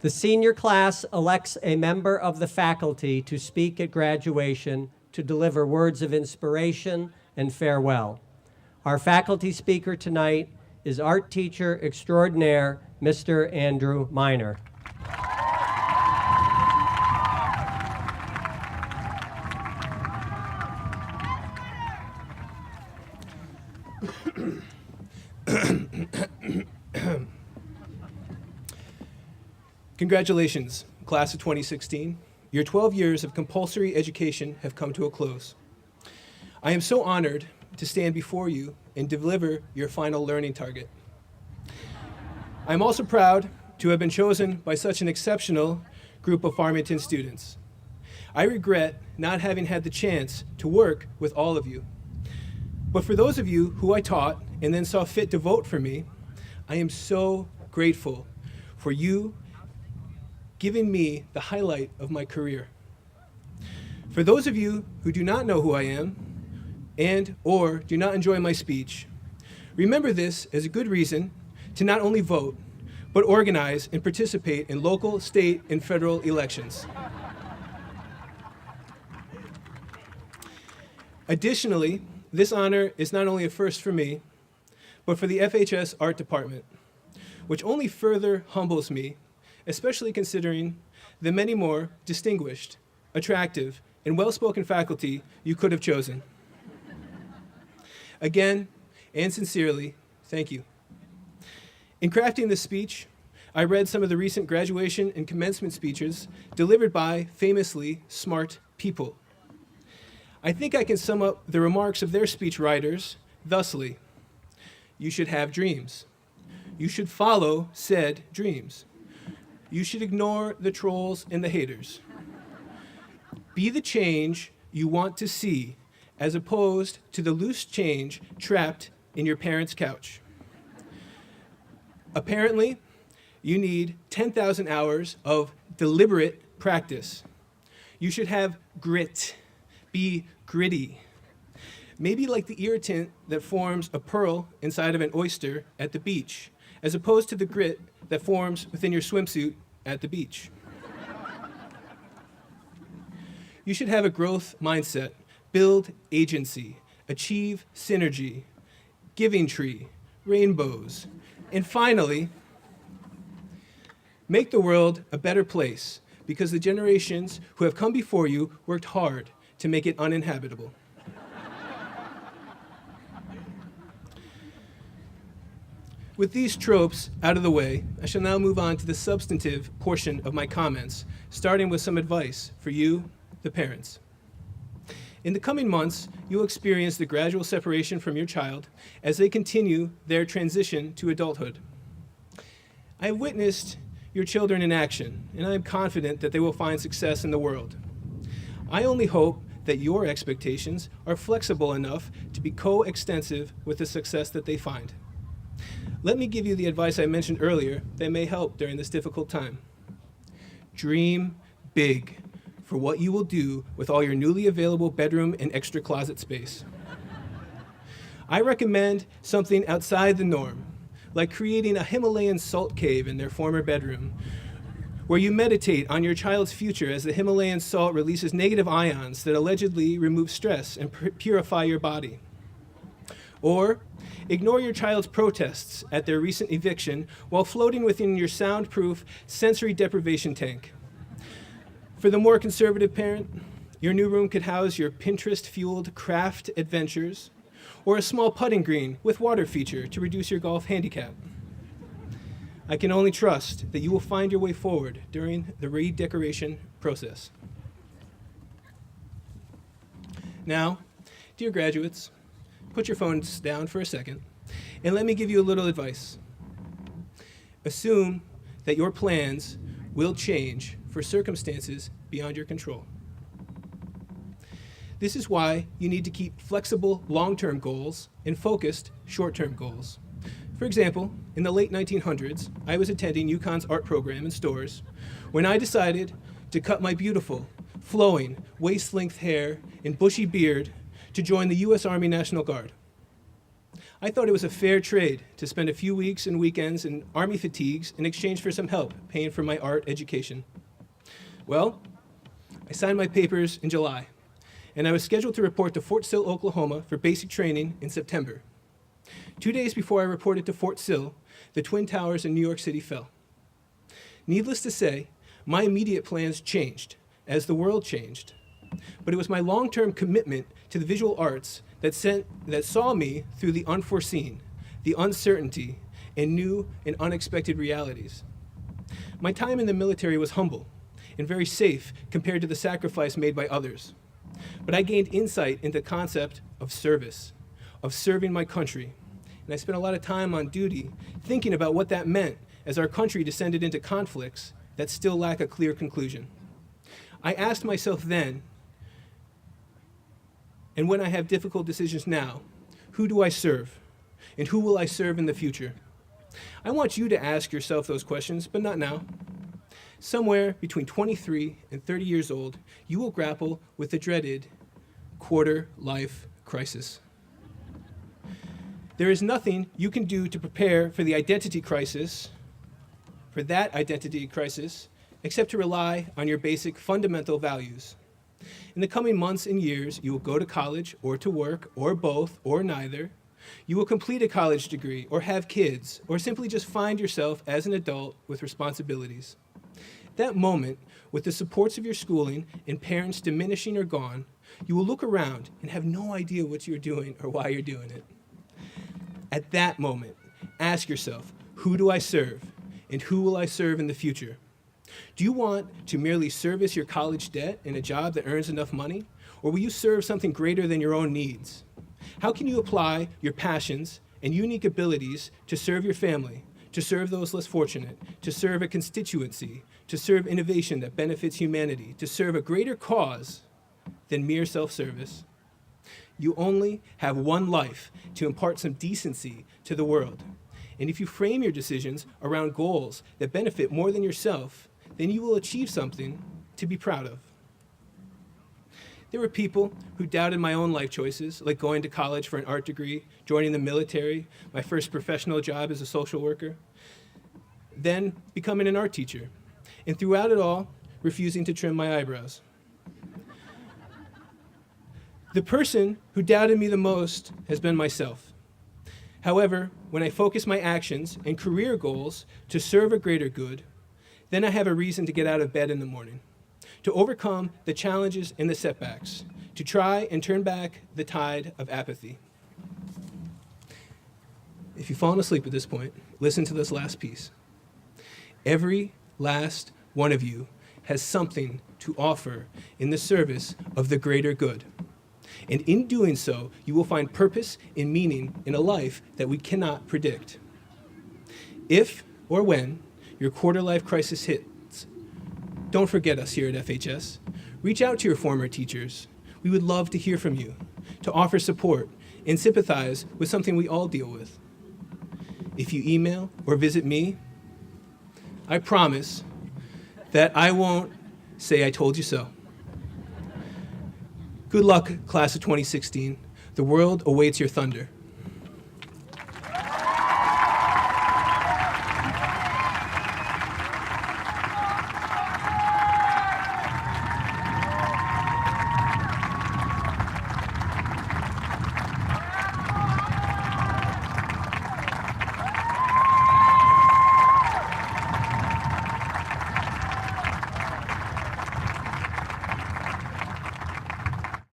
The senior class elects a member of the faculty to speak at graduation to deliver words of inspiration and farewell. Our faculty speaker tonight is art teacher extraordinaire, Mr. Andrew Miner. Congratulations, class of 2016. Your 12 years of compulsory education have come to a close. I am so honored to stand before you and deliver your final learning target. I'm also proud to have been chosen by such an exceptional group of Farmington students. I regret not having had the chance to work with all of you. But for those of you who I taught and then saw fit to vote for me, I am so grateful for you giving me the highlight of my career. For those of you who do not know who I am or do not enjoy my speech, remember this as a good reason to not only vote, but organize and participate in local, state, and federal elections. Additionally, this honor is not only a first for me, but for the FHS Art Department, which only further humbles me, especially considering the many more distinguished, attractive, and well-spoken faculty you could have chosen. Again, and sincerely, thank you. In crafting this speech, I read some of the recent graduation and commencement speeches delivered by famously smart people. I think I can sum up the remarks of their speech writers thusly: you should have dreams. You should follow said dreams. You should ignore the trolls and the haters. Be the change you want to see, as opposed to the loose change trapped in your parents' couch. Apparently, you need 10,000 hours of deliberate practice. You should have grit. Be gritty. Maybe like the irritant that forms a pearl inside of an oyster at the beach, as opposed to the grit that forms within your swimsuit at the beach. You should have a growth mindset, build agency, achieve synergy, giving tree, rainbows, and finally, make the world a better place because the generations who have come before you worked hard to make it uninhabitable. With these tropes out of the way, I shall now move on to the substantive portion of my comments, starting with some advice for you, the parents. In the coming months, you will experience the gradual separation from your child as they continue their transition to adulthood. I have witnessed your children in action, and I am confident that they will find success in the world. I only hope that your expectations are flexible enough to be coextensive with the success that they find. Let me give you the advice I mentioned earlier that may help during this difficult time. Dream big for what you will do with all your newly available bedroom and extra closet space. I recommend something outside the norm, like creating a Himalayan salt cave in their former bedroom, where you meditate on your child's future as the Himalayan salt releases negative ions that allegedly remove stress and purify your body. Or ignore your child's protests at their recent eviction while floating within your soundproof sensory deprivation tank. For the more conservative parent, your new room could house your Pinterest-fueled craft adventures or a small putting green with water feature to reduce your golf handicap. I can only trust that you will find your way forward during the redecoration process. Now, dear graduates, put your phones down for a second, and let me give you a little advice. Assume that your plans will change for circumstances beyond your control. This is why you need to keep flexible long-term goals and focused short-term goals. For example, in the late 1900s, I was attending UConn's art program in Storrs when I decided to cut my beautiful, flowing, waist-length hair and bushy beard to join the U.S. Army National Guard. I thought it was a fair trade to spend a few weeks and weekends in Army fatigues in exchange for some help paying for my art education. Well, I signed my papers in July, and I was scheduled to report to Fort Sill, Oklahoma for basic training in September. 2 days before I reported to Fort Sill, the Twin Towers in New York City fell. Needless to say, my immediate plans changed as the world changed. But it was my long-term commitment to the visual arts that saw me through the unforeseen, the uncertainty, and new and unexpected realities. My time in the military was humble and very safe compared to the sacrifice made by others. But I gained insight into the concept of service, of serving my country. And I spent a lot of time on duty thinking about what that meant as our country descended into conflicts that still lack a clear conclusion. I asked myself then, and when I have difficult decisions now, who do I serve? And who will I serve in the future? I want you to ask yourself those questions, but not now. Somewhere between 23 and 30 years old, you will grapple with the dreaded quarter-life crisis. There is nothing you can do to prepare for the identity crisis, except to rely on your basic fundamental values. In the coming months and years, you will go to college or to work or both or neither. You will complete a college degree or have kids or simply just find yourself as an adult with responsibilities. That moment, with the supports of your schooling and parents diminishing or gone, you will look around and have no idea what you're doing or why you're doing it. At that moment, ask yourself, who do I serve and who will I serve in the future? Do you want to merely service your college debt in a job that earns enough money, or will you serve something greater than your own needs? How can you apply your passions and unique abilities to serve your family, to serve those less fortunate, to serve a constituency, to serve innovation that benefits humanity, to serve a greater cause than mere self-service? You only have one life to impart some decency to the world. And if you frame your decisions around goals that benefit more than yourself, then you will achieve something to be proud of. There were people who doubted my own life choices, like going to college for an art degree, joining the military, my first professional job as a social worker, then becoming an art teacher, and throughout it all, refusing to trim my eyebrows. The person who doubted me the most has been myself. However, when I focus my actions and career goals to serve a greater good, then I have a reason to get out of bed in the morning, to overcome the challenges and the setbacks, to try and turn back the tide of apathy. If you've fallen asleep at this point, listen to this last piece. Every last one of you has something to offer in the service of the greater good. And in doing so, you will find purpose and meaning in a life that we cannot predict. If or when your quarter-life crisis hits, don't forget us here at FHS. Reach out to your former teachers. We would love to hear from you, to offer support and sympathize with something we all deal with. If you email or visit me, I promise that I won't say I told you so. Good luck, class of 2016. The world awaits your thunder.